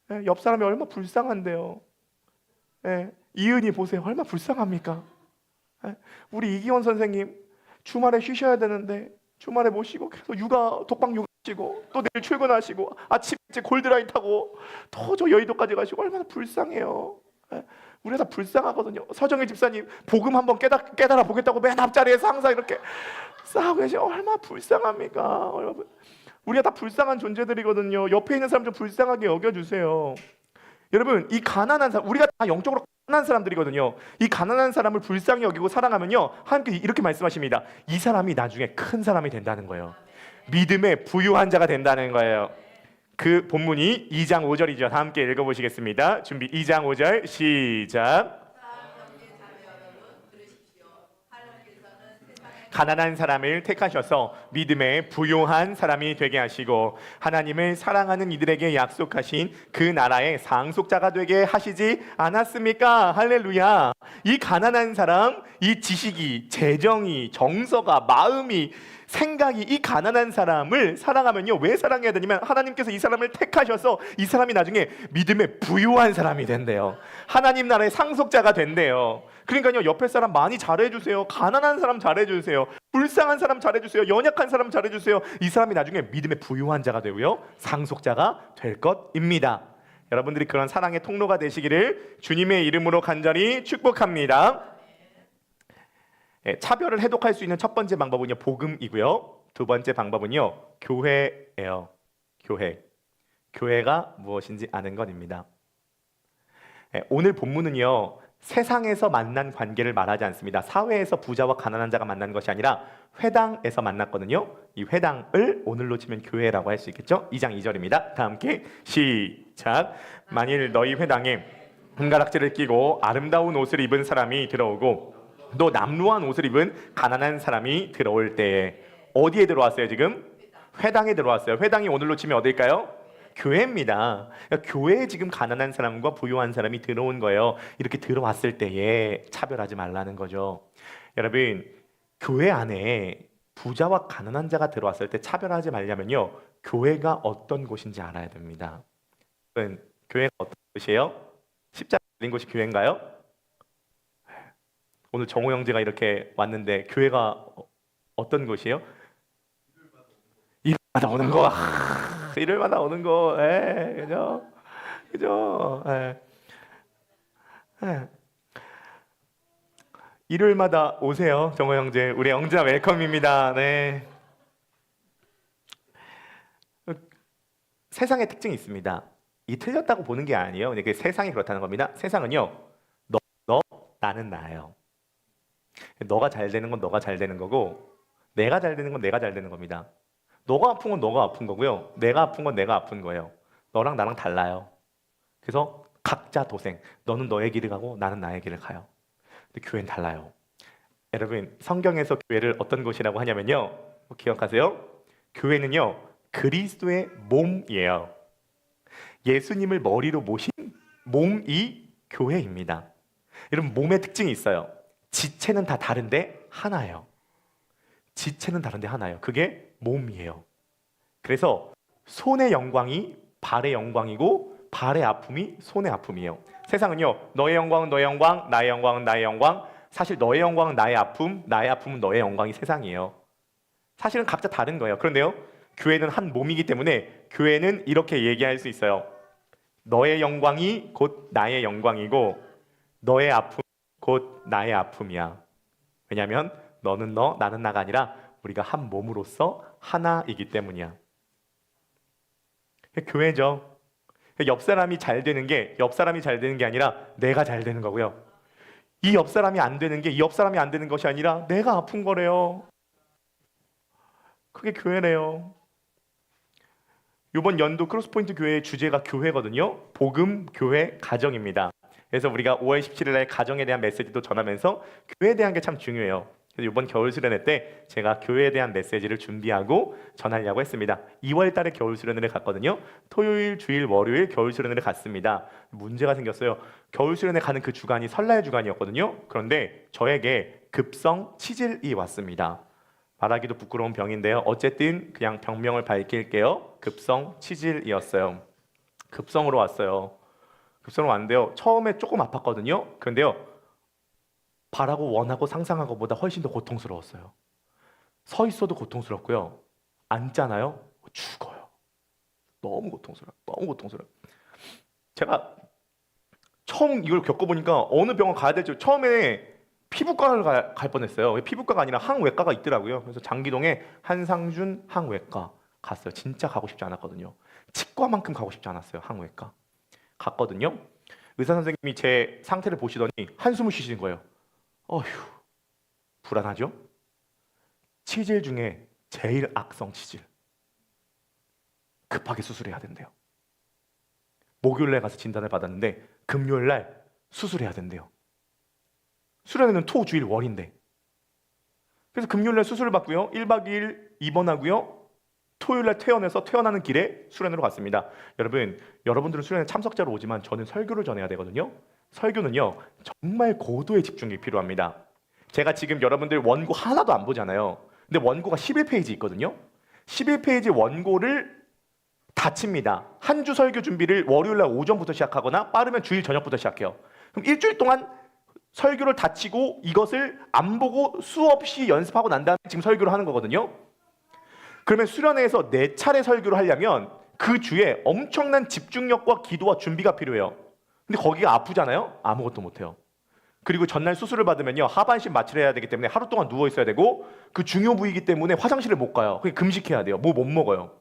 S1: 네, 옆 사람이 얼마나 불쌍한데요. 네, 이은이 보세요. 얼마나 불쌍합니까? 네, 우리 이기원 선생님 주말에 쉬셔야 되는데 주말에 못 쉬고 계속 독방 육아 하시고 또 내일 출근하시고 아침 일찍 골드라인 타고 또 저 여의도까지 가시고 얼마나 불쌍해요. 네, 우리가 다 불쌍하거든요. 서정일 집사님 복음 한번 깨달아 보겠다고 맨 앞자리에서 항상 이렇게 싸우고 계시고 얼마나 불쌍합니까? 여러분 우리가 다 불쌍한 존재들이거든요. 옆에 있는 사람 좀 불쌍하게 여겨주세요. 여러분 이 가난한 사람 우리가 다 영적으로 가난한 사람들이거든요. 이 가난한 사람을 불쌍히 여기고 사랑하면요 하나님께 이렇게 말씀하십니다. 이 사람이 나중에 큰 사람이 된다는 거예요. 믿음의 부유한 자가 된다는 거예요. 그 본문이 2장 5절이죠. 다 함께 읽어보시겠습니다. 준비 2장 5절 시작. 가난한 사람을 택하셔서 믿음의 부요한 사람이 되게 하시고 하나님을 사랑하는 이들에게 약속하신 그 나라의 상속자가 되게 하시지 않았습니까? 할렐루야. 이 가난한 사람, 이 지식이, 재정이, 정서가, 마음이, 생각이 이 가난한 사람을 사랑하면요 왜 사랑해야 되냐면 하나님께서 이 사람을 택하셔서 이 사람이 나중에 믿음의 부유한 사람이 된대요. 하나님 나라의 상속자가 된대요. 그러니까요 옆에 사람 많이 잘해주세요. 가난한 사람 잘해주세요. 불쌍한 사람 잘해주세요. 연약한 사람 잘해주세요. 이 사람이 나중에 믿음의 부유한 자가 되고요 상속자가 될 것입니다. 여러분들이 그런 사랑의 통로가 되시기를 주님의 이름으로 간절히 축복합니다. 차별을 해독할 수 있는 첫 번째 방법은요 복음이고요. 두 번째 방법은요 교회예요. 교회가 무엇인지 아는 것입니다. 오늘 본문은요 세상에서 만난 관계를 말하지 않습니다. 사회에서 부자와 가난한 자가 만난 것이 아니라 회당에서 만났거든요. 이 회당을 오늘로 치면 교회라고 할 수 있겠죠? 2장 2절입니다. 다 함께 시작. 만일 너희 회당에 금가락지를 끼고 아름다운 옷을 입은 사람이 들어오고 또 남루한 옷을 입은 가난한 사람이 들어올 때에 어디에 들어왔어요 지금? 회당에 들어왔어요. 회당이 오늘로 치면 어딜까요? 교회입니다. 그러니까 교회에 지금 가난한 사람과 부유한 사람이 들어온 거예요. 이렇게 들어왔을 때에 차별하지 말라는 거죠. 여러분, 교회 안에 부자와 가난한 자가 들어왔을 때 차별하지 말려면요, 교회가 어떤 곳인지 알아야 됩니다. 교회가 어떤 곳이에요? 십자가 달린 곳이 교회인가요? 오늘 정호 형제가 이렇게 왔는데 교회가 어떤 곳이에요? 일요일마다 오는 거. 일요일마다 오는 거. 그죠? 그죠? 일요일마다 오세요, 정호 형제. 우리 영자 웰컴입니다. 네. 세상의 특징이 있습니다. 이 틀렸다고 보는 게 아니에요. 그냥 세상이 그렇다는 겁니다. 세상은요, 너, 나는 나예요. 너가 잘 되는 건 너가 잘 되는 거고, 내가 잘 되는 건 내가 잘 되는 겁니다. 너가 아픈 건 너가 아픈 거고요, 내가 아픈 건 내가 아픈 거예요. 너랑 나랑 달라요. 그래서 각자 도생. 너는 너의 길을 가고 나는 나의 길을 가요. 근데 교회는 달라요. 여러분, 성경에서 교회를 어떤 곳이라고 하냐면요, 기억하세요? 교회는요, 그리스도의 몸이에요. 예수님을 머리로 모신 몸이 교회입니다. 여러분, 몸의 특징이 있어요. 지체는 다 다른데 하나예요. 지체는 다른데 하나예요. 그게 몸이에요. 그래서 손의 영광이 발의 영광이고 발의 아픔이 손의 아픔이에요. 세상은요, 너의 영광은 너의 영광, 나의 영광은 나의 영광. 사실 너의 영광은 나의 아픔, 나의 아픔은 너의 영광이 세상이에요. 사실은 각자 다른 거예요. 그런데요, 교회는 한 몸이기 때문에 교회는 이렇게 얘기할 수 있어요. 너의 영광이 곧 나의 영광이고 너의 아픔 곧 나의 아픔이야. 왜냐하면 너는 너, 나는 나가 아니라 우리가 한 몸으로서 하나이기 때문이야. 교회죠. 옆 사람이 잘 되는 게 아니라 내가 잘 되는 거고요. 이 옆 사람이 안 되는 게 이 옆 사람이 안 되는 것이 아니라 내가 아픈 거래요. 그게 교회래요. 이번 연도 크로스포인트 교회의 주제가 교회거든요. 복음, 교회, 가정입니다. 그래서 우리가 5월 17일 날 가정에 대한 메시지도 전하면서 교회에 대한 게 참 중요해요. 그래서 이번 겨울 수련회 때 제가 교회에 대한 메시지를 준비하고 전하려고 했습니다. 2월 달에 겨울 수련회를 갔거든요. 토요일, 주일, 월요일 겨울 수련회를 갔습니다. 문제가 생겼어요. 겨울 수련회 가는 그 주간이 설날 주간이었거든요. 그런데 저에게 급성 치질이 왔습니다. 말하기도 부끄러운 병인데요. 어쨌든 그냥 병명을 밝힐게요. 급성 치질이었어요. 급성으로 왔어요. 급성으로 왔는데요, 처음에 조금 아팠거든요. 그런데요, 바라고 원하고 상상한 것보다 훨씬 더 고통스러웠어요. 서 있어도 고통스럽고요, 앉잖아요, 죽어요. 너무 고통스러워요. 너무 고통스러워요. 제가 처음 이걸 겪어보니까 어느 병원 가야 될지, 처음에 피부과를 갈 뻔했어요. 피부과가 아니라 항외과가 있더라고요. 그래서 장기동에 한상준 항외과 갔어요. 진짜 가고 싶지 않았거든요. 치과만큼 가고 싶지 않았어요. 항외과 갔거든요. 의사 선생님이 제 상태를 보시더니 한숨을 쉬시는 거예요. 어휴, 불안하죠? 치질 중에 제일 악성 치질, 급하게 수술해야 된대요. 목요일날 가서 진단을 받았는데 금요일날 수술해야 된대요. 수련회는 토, 주일, 월인데. 그래서 금요일날 수술을 받고요, 1박 2일 입원하고요, 토요일날 퇴원해서 퇴원하는 길에 수련회로 갔습니다. 여러분들은 수련회 참석자로 오지만 저는 설교를 전해야 되거든요. 설교는요, 정말 고도의 집중이 필요합니다. 제가 지금 여러분들 원고 하나도 안 보잖아요. 근데 원고가 11페이지 있거든요. 11페이지 원고를 다 칩니다. 한 주 설교 준비를 월요일날 오전부터 시작하거나 빠르면 주일 저녁부터 시작해요. 그럼 일주일 동안 설교를 다 치고 이것을 안 보고 수없이 연습하고 난 다음에 지금 설교를 하는 거거든요. 그러면 수련회에서 4차례 설교를 하려면 그 주에 엄청난 집중력과 기도와 준비가 필요해요. 근데 거기가 아프잖아요. 아무것도 못해요. 그리고 전날 수술을 받으면요, 하반신 마취를 해야 되기 때문에 하루 동안 누워 있어야 되고, 그 중요 부위이기 때문에 화장실을 못 가요. 그게 금식해야 돼요. 뭐 못 먹어요.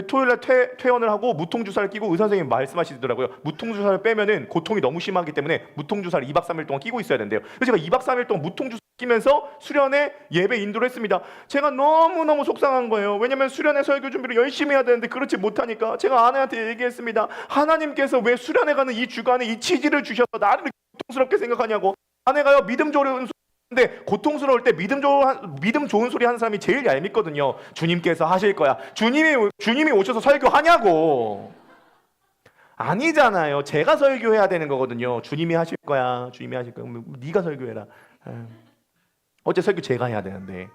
S1: 토요일날 퇴원을 하고 무통주사를 끼고 의사 선생님이 말씀하시더라고요. 무통주사를 빼면은 고통이 너무 심하기 때문에 무통주사를 2박 3일 동안 끼고 있어야 된대요. 그래서 제가 2박 3일 동안 무통주사 끼면서 수련회 예배 인도를 했습니다. 제가 너무너무 속상한 거예요. 왜냐면 수련회 설교 준비를 열심히 해야 되는데 그렇지 못하니까 제가 아내한테 얘기했습니다. 하나님께서 왜 수련회 가는 이 주간에 이 치질을 주셔서 나를 이렇게 고통스럽게 생각하냐고. 아내가요, 믿음 좋은 근데 고통스러울 때 믿음 좋은 소리 하는 사람이 제일 얄밉거든요. 주님께서 하실 거야. 주님이 오셔서 설교하냐고. 아니잖아요. 제가 설교해야 되는 거거든요. 주님이 하실 거야. 주님이 하실 거야. 네가 설교해라. 어째 설교 제가 해야 되는데.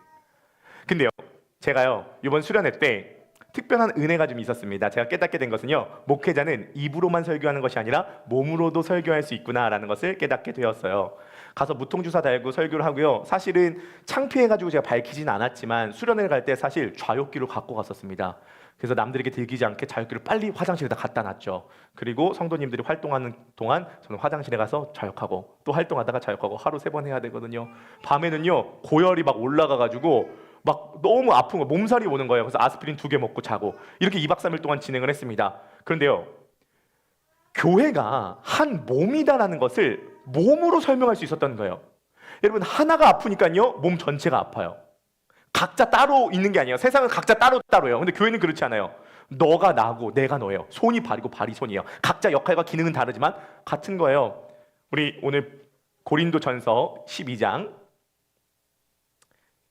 S1: 근데요, 제가요 이번 수련회 때 특별한 은혜가 좀 있었습니다. 제가 깨닫게 된 것은요, 목회자는 입으로만 설교하는 것이 아니라 몸으로도 설교할 수 있구나라는 것을 깨닫게 되었어요. 가서 무통주사 달고 설교를 하고요. 사실은 창피해가지고 제가 밝히진 않았지만 수련회를 갈 때 사실 좌욕기를 갖고 갔었습니다. 그래서 남들에게 들키지 않게 좌욕기를 빨리 화장실에다 갖다 놨죠. 그리고 성도님들이 활동하는 동안 저는 화장실에 가서 좌욕하고 또 활동하다가 좌욕하고 하루 3번 해야 되거든요. 밤에는요 고열이 막 올라가가지고 막 너무 아픈 거, 몸살이 오는 거예요. 그래서 아스피린 2개 먹고 자고 이렇게 2박 3일 동안 진행을 했습니다. 그런데요, 교회가 한 몸이다라는 것을 몸으로 설명할 수 있었던 거예요. 여러분, 하나가 아프니까요 몸 전체가 아파요. 각자 따로 있는 게 아니에요. 세상은 각자 따로따로예요. 근데 교회는 그렇지 않아요. 너가 나고 내가 너예요. 손이 발이고 발이 손이에요. 각자 역할과 기능은 다르지만 같은 거예요. 우리 오늘 고린도전서 12장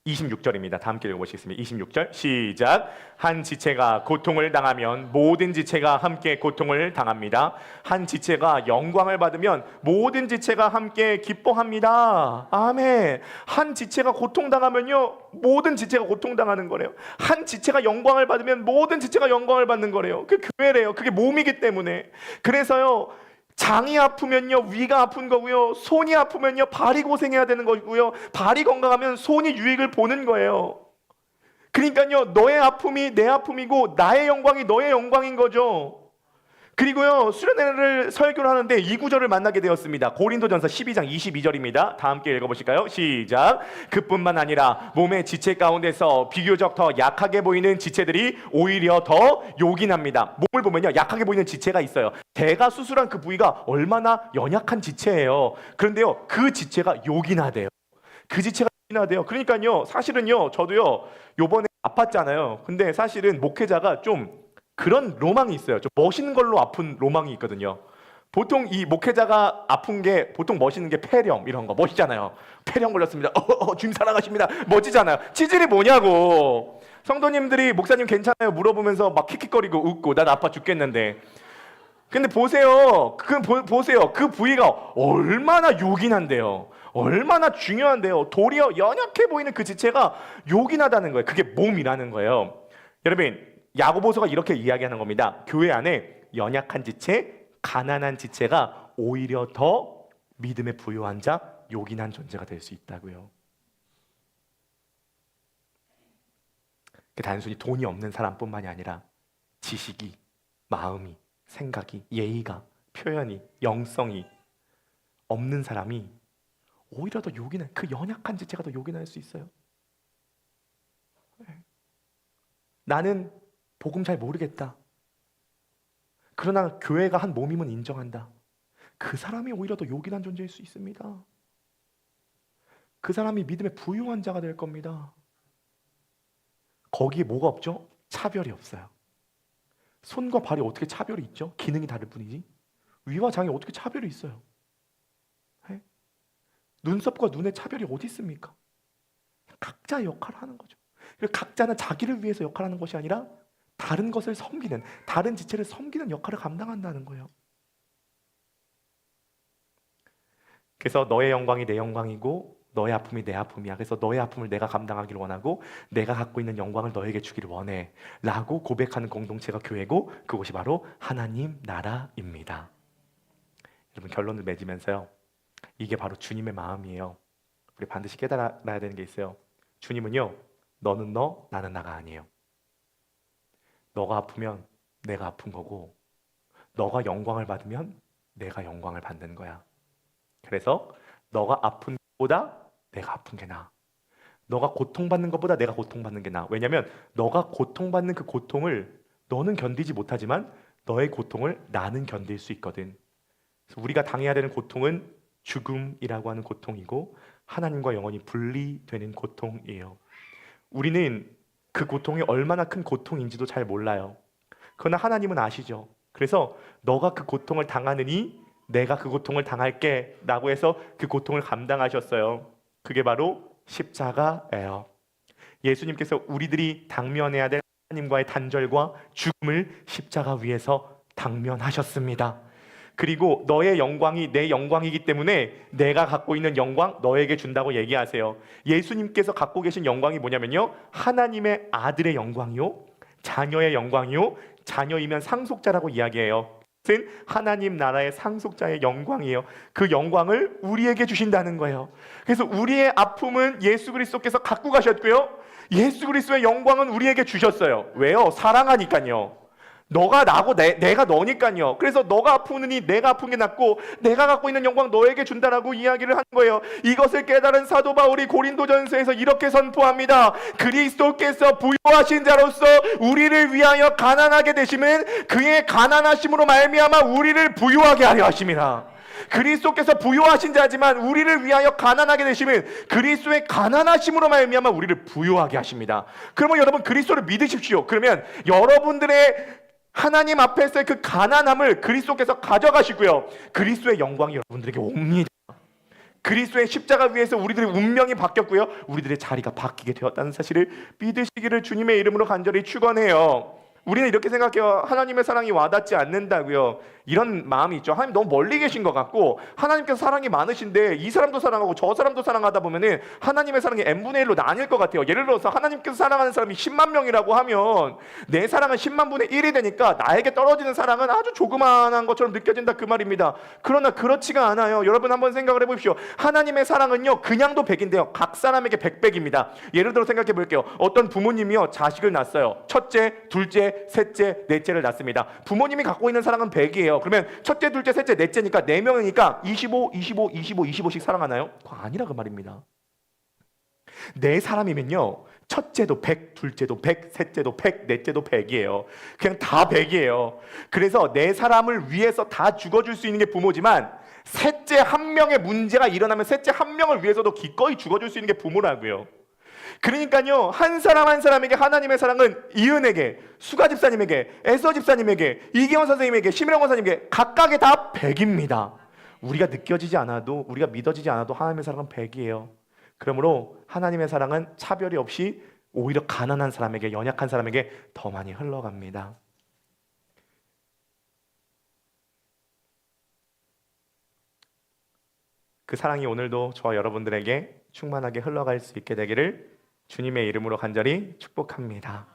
S1: 26절입니다. 다 함께 읽어보시겠습니다. 26절 시작. 한 지체가 고통을 당하면 모든 지체가 함께 고통을 당합니다. 한 지체가 영광을 받으면 모든 지체가 함께 기뻐합니다. 아멘. 한 지체가 고통당하면요 모든 지체가 고통당하는 거래요. 한 지체가 영광을 받으면 모든 지체가 영광을 받는 거래요. 그 교회래요. 그게 몸이기 때문에. 그래서요, 장이 아프면요 위가 아픈 거고요, 손이 아프면요 발이 고생해야 되는 거고요, 발이 건강하면 손이 유익을 보는 거예요. 그러니까요, 너의 아픔이 내 아픔이고 나의 영광이 너의 영광인 거죠. 그리고요, 수련회를 설교를 하는데 이 구절을 만나게 되었습니다. 고린도전서 12장 22절입니다. 다 함께 읽어보실까요? 시작. 그뿐만 아니라 몸의 지체 가운데서 비교적 더 약하게 보이는 지체들이 오히려 더 요긴합니다. 몸을 보면요 약하게 보이는 지체가 있어요. 제가 수술한 그 부위가 얼마나 연약한 지체예요. 그런데요, 그 지체가 요긴하대요. 그 지체가 요긴하대요. 그러니까요, 사실은요 저도요 요번에 아팠잖아요. 근데 사실은 목회자가 좀 그런 로망이 있어요. 좀 멋있는 걸로 아픈 로망이 있거든요. 보통 이 목회자가 아픈 게 보통 멋있는 게 폐렴 이런 거 멋있잖아요. 폐렴 걸렸습니다. 주님 사랑하십니다. 멋지잖아요. 치질이 뭐냐고. 성도님들이 목사님 괜찮아요 물어보면서 막 킥킥거리고 웃고 난 아파 죽겠는데. 근데 보세요. 보세요. 그 부위가 얼마나 요긴한데요. 얼마나 중요한데요. 도리어 연약해 보이는 그 지체가 요긴하다는 거예요. 그게 몸이라는 거예요. 여러분, 야고보서가 이렇게 이야기하는 겁니다. 교회 안에 연약한 지체, 가난한 지체가 오히려 더 믿음에 부유한 자, 요긴한 존재가 될 수 있다고요. 단순히 돈이 없는 사람뿐만이 아니라 지식이, 마음이, 생각이, 예의가, 표현이, 영성이 없는 사람이 오히려 더 요긴한, 그 연약한 지체가 더 요긴할 수 있어요. 나는 복음 잘 모르겠다. 그러나 교회가 한 몸임은 인정한다. 그 사람이 오히려 더 요긴한 존재일 수 있습니다. 그 사람이 믿음에 부유한 자가 될 겁니다. 거기에 뭐가 없죠? 차별이 없어요. 손과 발이 어떻게 차별이 있죠? 기능이 다를 뿐이지. 위와 장이 어떻게 차별이 있어요? 네? 눈썹과 눈의 차별이 어디 있습니까? 각자의 역할을 하는 거죠. 각자는 자기를 위해서 역할하는 것이 아니라 다른 것을 섬기는, 다른 지체를 섬기는 역할을 감당한다는 거예요. 그래서 너의 영광이 내 영광이고 너의 아픔이 내 아픔이야. 그래서 너의 아픔을 내가 감당하기를 원하고 내가 갖고 있는 영광을 너에게 주기를 원해 라고 고백하는 공동체가 교회고, 그것이 바로 하나님 나라입니다. 여러분, 결론을 맺으면서요, 이게 바로 주님의 마음이에요. 우리 반드시 깨달아야 되는 게 있어요. 주님은요, 너는 너, 나는 나가 아니에요. 너가 아프면 내가 아픈 거고, 너가 영광을 받으면 내가 영광을 받는 거야. 그래서 너가 아픈 것보다 내가 아픈 게 나아. 너가 고통받는 것보다 내가 고통받는 게 나아. 왜냐하면 너가 고통받는 그 고통을 너는 견디지 못하지만 너의 고통을 나는 견딜 수 있거든. 그래서 우리가 당해야 되는 고통은 죽음이라고 하는 고통이고 하나님과 영원히 분리되는 고통이에요. 우리는 그 고통이 얼마나 큰 고통인지도 잘 몰라요. 그러나 하나님은 아시죠. 그래서 너가 그 고통을 당하느니 내가 그 고통을 당할게 라고 해서 그 고통을 감당하셨어요. 그게 바로 십자가예요. 예수님께서 우리들이 당면해야 될 하나님과의 단절과 죽음을 십자가 위에서 당면하셨습니다. 그리고 너의 영광이 내 영광이기 때문에 내가 갖고 있는 영광 너에게 준다고 얘기하세요. 예수님께서 갖고 계신 영광이 뭐냐면요, 하나님의 아들의 영광이요, 자녀의 영광이요, 자녀이면 상속자라고 이야기해요. 그것은 하나님 나라의 상속자의 영광이에요. 그 영광을 우리에게 주신다는 거예요. 그래서 우리의 아픔은 예수 그리스도께서 갖고 가셨고요, 예수 그리스도의 영광은 우리에게 주셨어요. 왜요? 사랑하니까요. 너가 나고 내가 너니까요. 그래서 너가 아프느니 내가 아픈 게 낫고 내가 갖고 있는 영광 너에게 준다라고 이야기를 한 거예요. 이것을 깨달은 사도 바울이 고린도전서에서 이렇게 선포합니다. 그리스도께서 부요하신 자로서 우리를 위하여 가난하게 되심은 그의 가난하심으로 말미암아 우리를 부요하게 하려 하심이라. 그리스도께서 부요하신 자지만 우리를 위하여 가난하게 되시면 그리스도의 가난하심으로 말미암아 우리를 부요하게 하십니다. 그러면 여러분 그리스도를 믿으십시오. 그러면 여러분들의 하나님 앞에서의 그 가난함을 그리스도께서 가져가시고요, 그리스도의 영광이 여러분들에게 옵니다. 그리스도의 십자가 위에서 우리들의 운명이 바뀌었고요, 우리들의 자리가 바뀌게 되었다는 사실을 믿으시기를 주님의 이름으로 간절히 축원해요. 우리는 이렇게 생각해요. 하나님의 사랑이 와닿지 않는다고요. 이런 마음이 있죠. 하나님 너무 멀리 계신 것 같고 하나님께서 사랑이 많으신데 이 사람도 사랑하고 저 사람도 사랑하다 보면은 하나님의 사랑이 n분의 1로 나뉠 것 같아요. 예를 들어서 하나님께서 사랑하는 사람이 10만 명이라고 하면 내 사랑은 10만 분의 1이 되니까 나에게 떨어지는 사랑은 아주 조그마한 것처럼 느껴진다 그 말입니다. 그러나 그렇지가 않아요. 여러분 한번 생각을 해보십시오. 하나님의 사랑은요 그냥도 100인데요 각 사람에게 100백입니다. 예를 들어 생각해 볼게요. 어떤 부모님이요 자식을 낳았어요. 첫째, 둘째, 셋째, 넷째를 낳습니다. 부모님이 갖고 있는 사랑은 100이에요. 그러면 첫째, 둘째, 셋째, 넷째니까 4명이니까 25, 25, 25, 25씩 사랑하나요? 그거 아니라 그 말입니다. 네 사람이면요 첫째도 100, 둘째도 100, 셋째도 100, 넷째도 100이에요. 그냥 다 100이에요. 그래서 네 사람을 위해서 다 죽어줄 수 있는 게 부모지만 셋째 한 명의 문제가 일어나면 셋째 한 명을 위해서도 기꺼이 죽어줄 수 있는 게 부모라고요. 그러니까요 한 사람 한 사람에게 하나님의 사랑은 이은에게, 수가 집사님에게, 에서 집사님에게, 이기원 선생님에게, 심일영 권사님에게 각각의 다 100입니다. 우리가 느껴지지 않아도, 우리가 믿어지지 않아도 하나님의 사랑은 100이에요. 그러므로 하나님의 사랑은 차별이 없이 오히려 가난한 사람에게, 연약한 사람에게 더 많이 흘러갑니다. 그 사랑이 오늘도 저와 여러분들에게 충만하게 흘러갈 수 있게 되기를 주님의 이름으로 간절히 축복합니다.